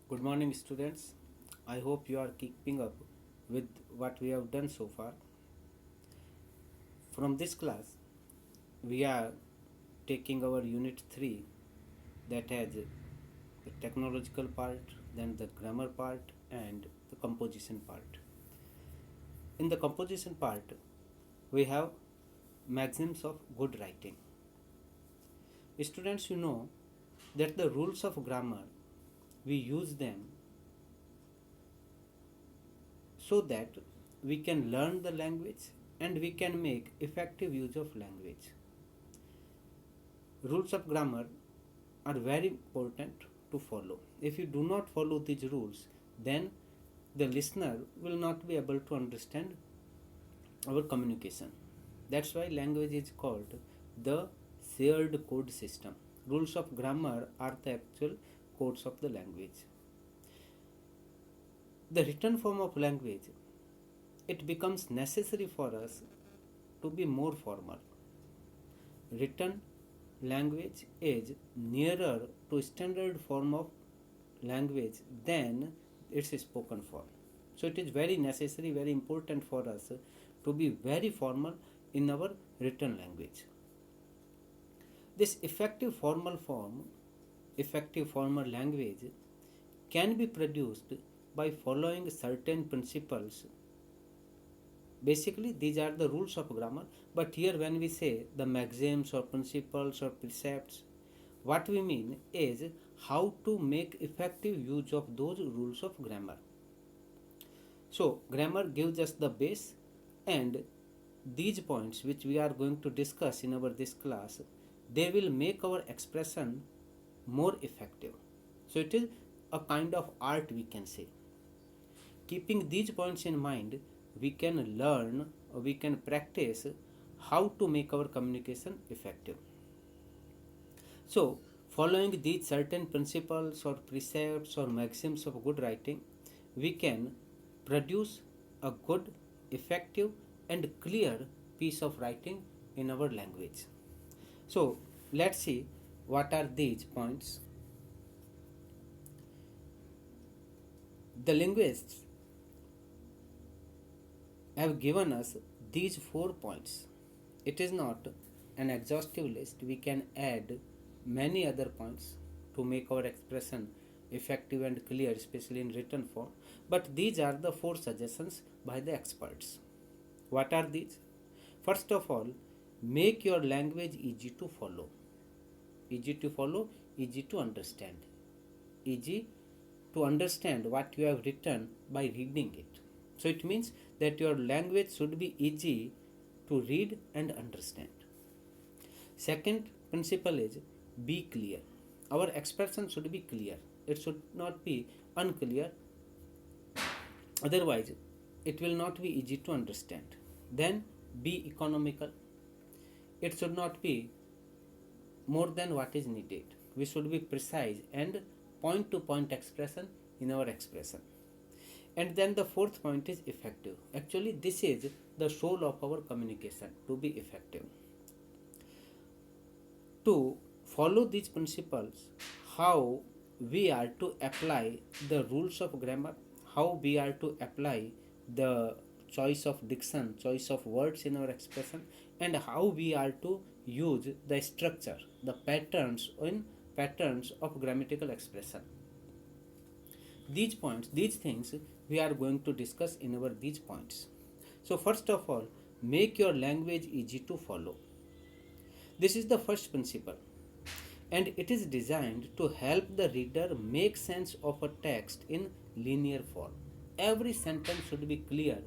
Good morning, students. I hope you are keeping up with what we have done so far. From this class, we are taking our unit 3 that has the technological part, then the grammar part, and the composition part. In the composition part, we have maxims of good writing. Students, you know that the rules of grammar we use them so that we can learn the language and we can make effective use of language. Rules of grammar are very important to follow. If you do not follow these rules, then the listener will not be able to understand our communication. That's why language is called the shared code system. Rules of grammar are the actual codes of the language. The written form of language, it becomes necessary for us to be more formal. Written language is nearer to standard form of language than its spoken form. So it is very necessary, very important for us to be very formal in our written language. This effective formal language can be produced by following certain principles. Basically, these are the rules of grammar, but here when we say the maxims or principles or precepts, what we mean is how to make effective use of those rules of grammar. So, grammar gives us the base, and these points which we are going to discuss in our this class, they will make our expression more effective. So, it is a kind of art, we can say. Keeping these points in mind, we can learn or we can practice how to make our communication effective. So, following these certain principles or precepts or maxims of good writing, we can produce a good, effective, and clear piece of writing in our language. So, let's see what are these points. The linguists have given us these 4 points. It is not an exhaustive list. We can add many other points to make our expression effective and clear, especially in written form. But these are the 4 suggestions by the experts. What are these? First of all, make your language easy to follow. Easy to follow, easy to understand. Easy to understand what you have written by reading it. So it means that your language should be easy to read and understand. Second principle is be clear. Our expression should be clear. It should not be unclear. Otherwise, it will not be easy to understand. Then be economical. It should not be more than what is needed. We should be precise and point to point expression in our expression. And then the 4th point is effective. Actually, this is the soul of our communication, to be effective. To follow these principles, how we are to apply the rules of grammar, how we are to apply the choice of diction, choice of words in our expression, and how we are to use the structure, the patterns of grammatical expression. These points, these things we are going to discuss in our these points. So first of all, make your language easy to follow. This is the first principle, and it is designed to help the reader make sense of a text in linear form. Every sentence should be clear.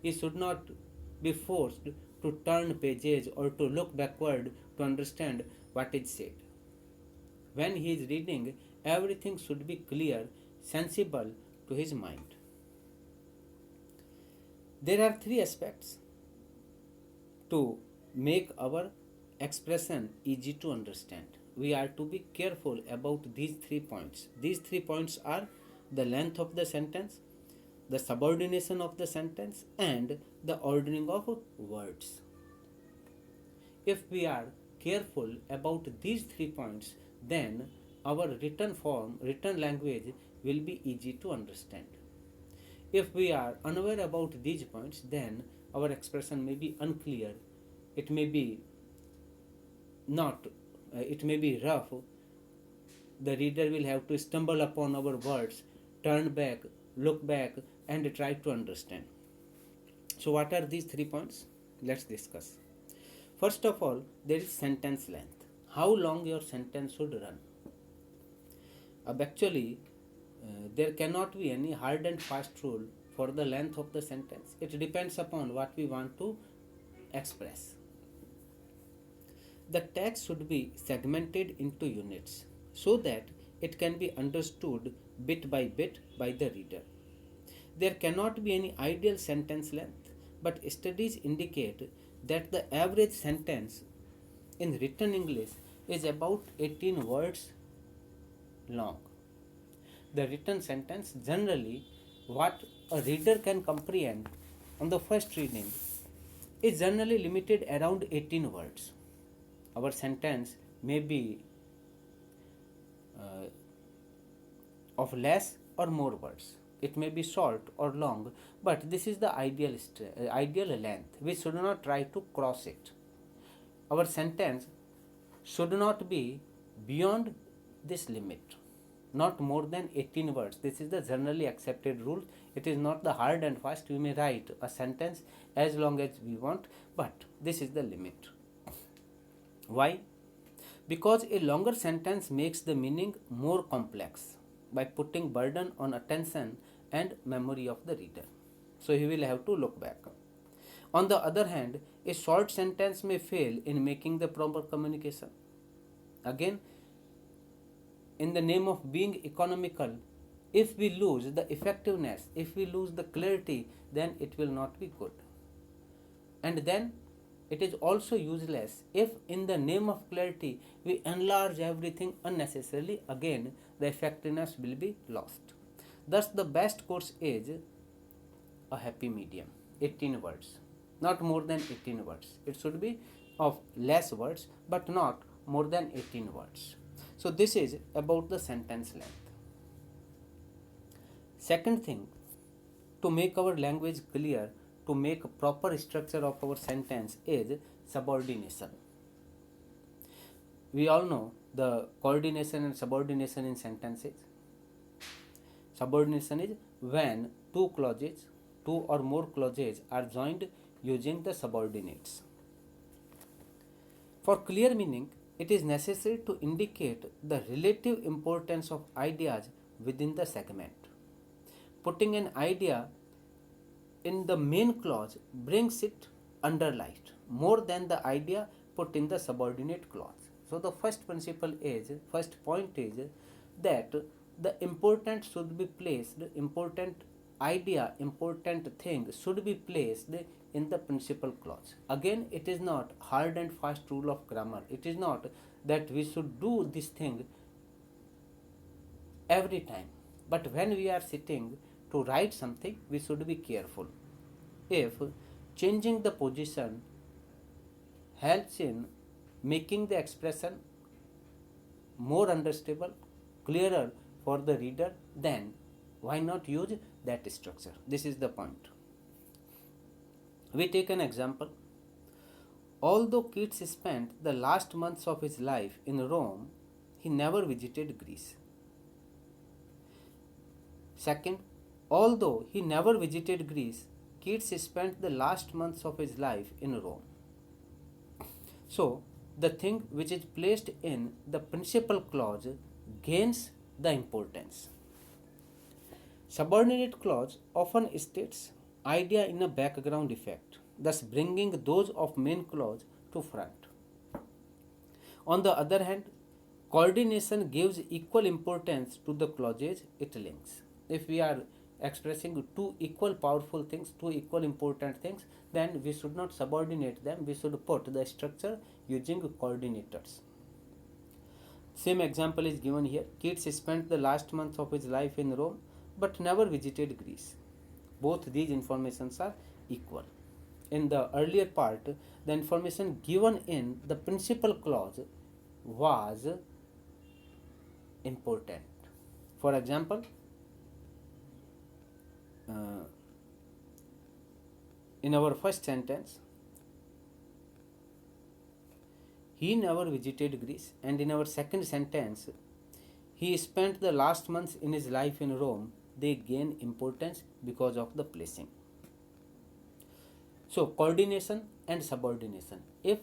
He should not be forced to turn pages or to look backward to understand what is said. When he is reading, everything should be clear, sensible to his mind. There are 3 aspects to make our expression easy to understand. We are to be careful about these 3 points. These 3 points are the length of the sentence, the subordination of the sentence, and the ordering of words. If we are careful about these 3 points, then our written form, written language will be easy to understand. If we are unaware about these points, then our expression may be unclear. It may be not, it may be rough. The reader will have to stumble upon our words, turn back, look back, and try to understand. So, what are these 3 points? Let's discuss. First of all, there is sentence length. How long your sentence should run? Actually, there cannot be any hard and fast rule for the length of the sentence. It depends upon what we want to express. The text should be segmented into units so that it can be understood bit by the reader. There cannot be any ideal sentence length, but studies indicate that the average sentence in written English is about 18 words long. The written sentence, generally, what a reader can comprehend on the first reading, is generally limited around 18 words. Our sentence may be of less or more words. It may be short or long, but this is the ideal length. We should not try to cross it. Our sentence should not be beyond this limit, not more than 18 words. This is the generally accepted rule. It is not the hard and fast. We may write a sentence as long as we want, but this is the limit. Why? Because a longer sentence makes the meaning more complex by putting burden on attention and memory of the reader. So he will have to look back. On the other hand, a short sentence may fail in making the proper communication. Again, in the name of being economical, if we lose the effectiveness, if we lose the clarity, then it will not be good. And then it is also useless if in the name of clarity we enlarge everything unnecessarily. Again, the effectiveness will be lost. Thus, the best course is a happy medium, 18 words, not more than 18 words. It should be of less words, but not more than 18 words. So, this is about the sentence length. Second thing, to make our language clear, to make a proper structure of our sentence is subordination. We all know the coordination and subordination in sentences. Subordination is when two or more clauses are joined using the subordinates. For clear meaning, it is necessary to indicate the relative importance of ideas within the segment. Putting an idea in the main clause brings it under light more than the idea put in the subordinate clause. So the first point is that the important should be placed, important idea, important thing should be placed in the principal clause. Again, it is not hard and fast rule of grammar. It is not that we should do this thing every time. But when we are sitting to write something, we should be careful. If changing the position helps in making the expression more understandable, clearer for the reader, then why not use that structure? This is the point. We take an example. Although Keats spent the last months of his life in Rome, he never visited Greece. Second, although he never visited Greece, Keats spent the last months of his life in Rome. So, the thing which is placed in the principal clause gains the importance. Subordinate clause often states idea in a background effect, thus bringing those of main clause to front. On the other hand, coordination gives equal importance to the clauses it links. If we are expressing two equal powerful things, two equal important things, then we should not subordinate them. We should put the structure using coordinators. Same example is given here. Keats spent the last month of his life in Rome but never visited Greece. Both these informations are equal. In the earlier part, the information given in the principal clause was important. For example, uh, in our first sentence, he never visited Greece, and in our second sentence, he spent the last months in his life in Rome. They gain importance because of the placing. So, coordination and subordination. If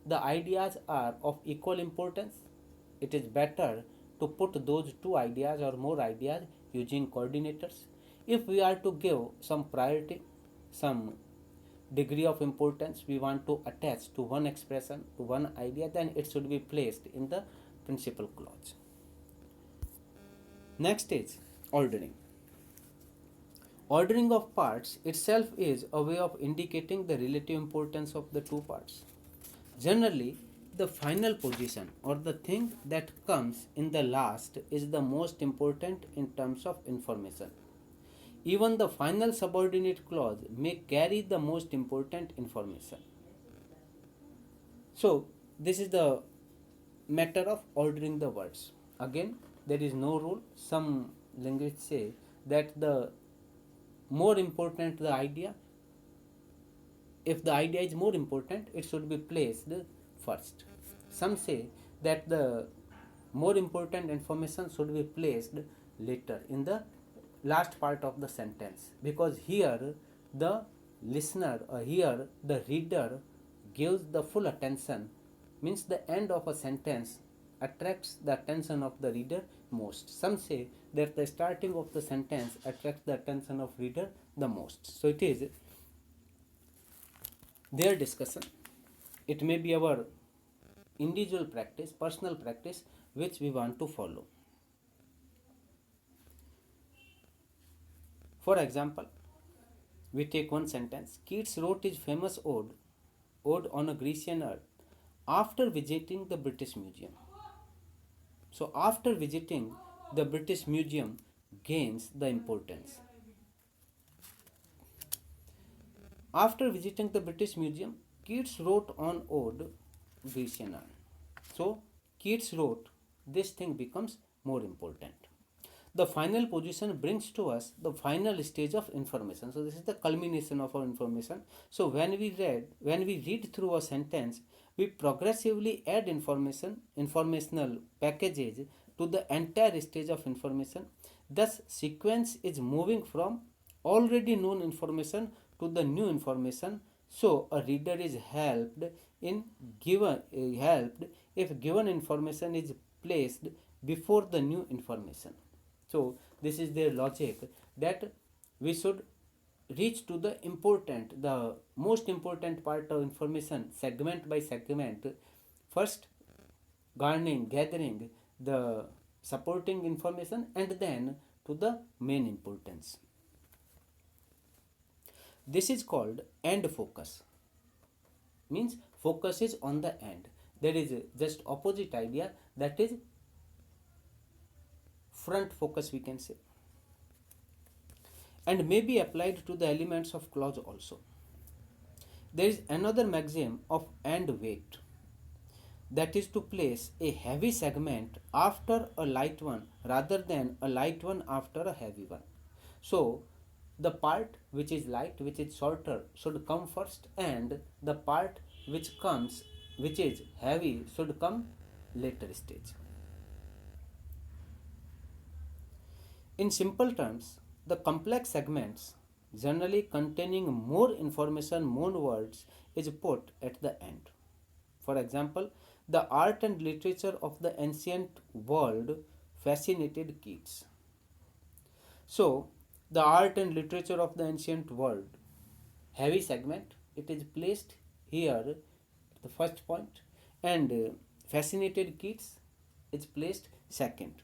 the ideas are of equal importance, it is better to put those two ideas or more ideas using coordinators. If we are to give some priority, some degree of importance we want to attach to one expression, to one idea, then it should be placed in the principal clause. Next is ordering. Ordering of parts itself is a way of indicating the relative importance of the two parts. Generally, the final position or the thing that comes in the last is the most important in terms of information. Even the final subordinate clause may carry the most important information. So, this is the matter of ordering the words. Again, there is no rule. Some linguists say that the more important the idea, if the idea is more important, it should be placed first. Some say that the more important information should be placed later in the last part of the sentence, because here the listener or here the reader gives the full attention, means the end of a sentence attracts the attention of the reader most. Some say that the starting of the sentence attracts the attention of reader the most. So it is their discussion. It may be our individual practice, personal practice, which we want to follow. For example, we take one sentence. Keats wrote his famous ode on a Grecian earth, after visiting the British Museum. So, after visiting the British Museum gains the importance. After visiting the British Museum, Keats wrote on ode Grecian earth. So, Keats wrote, this thing becomes more important. The final position brings to us the final stage of information. So this is the culmination of our information. So when we read through a sentence, we progressively add informational packages to the entire stage of information. Thus sequence is moving from already known information to the new information. So a reader is helped if given information is placed before the new information. So this is their logic, that we should reach to the most important part of information segment by segment, first gathering the supporting information and then to the main importance. This is called end focus, means focus is on the end. There is just opposite idea, that is front focus, we can say, and may be applied to the elements of clause also. There is another maxim of end weight, that is to place a heavy segment after a light one rather than a light one after a heavy one. So the part which is light, which is shorter, should come first, and the part which is heavy should come later stage. In simple terms, the complex segments, generally containing more information, more words, is put at the end. For example, the art and literature of the ancient world fascinated Keats. So, the art and literature of the ancient world, heavy segment, it is placed here, the first point, and fascinated Keats is placed second.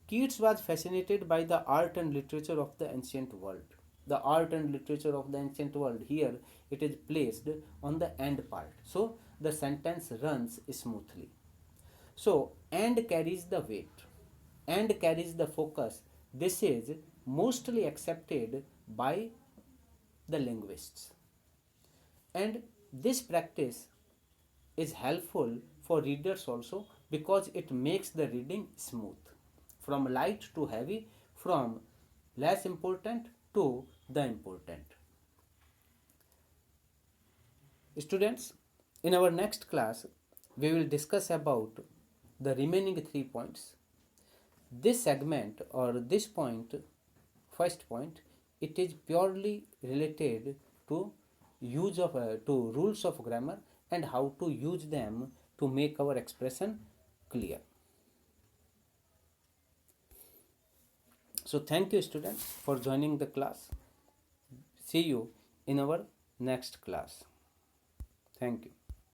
Keats was fascinated by the art and literature of the ancient world. The art and literature of the ancient world, here it is placed on the end part. So the sentence runs smoothly. So and carries the weight, and carries the focus. This is mostly accepted by the linguists. And this practice is helpful for readers also, because it makes the reading smooth, from light to heavy, from less important to the important. Students, in our next class, we will discuss about the remaining 3 points. This segment or this point, first point, it is purely related to use of to rules of grammar and how to use them to make our expression clear. So thank you students for joining the class. See you in our next class. Thank you.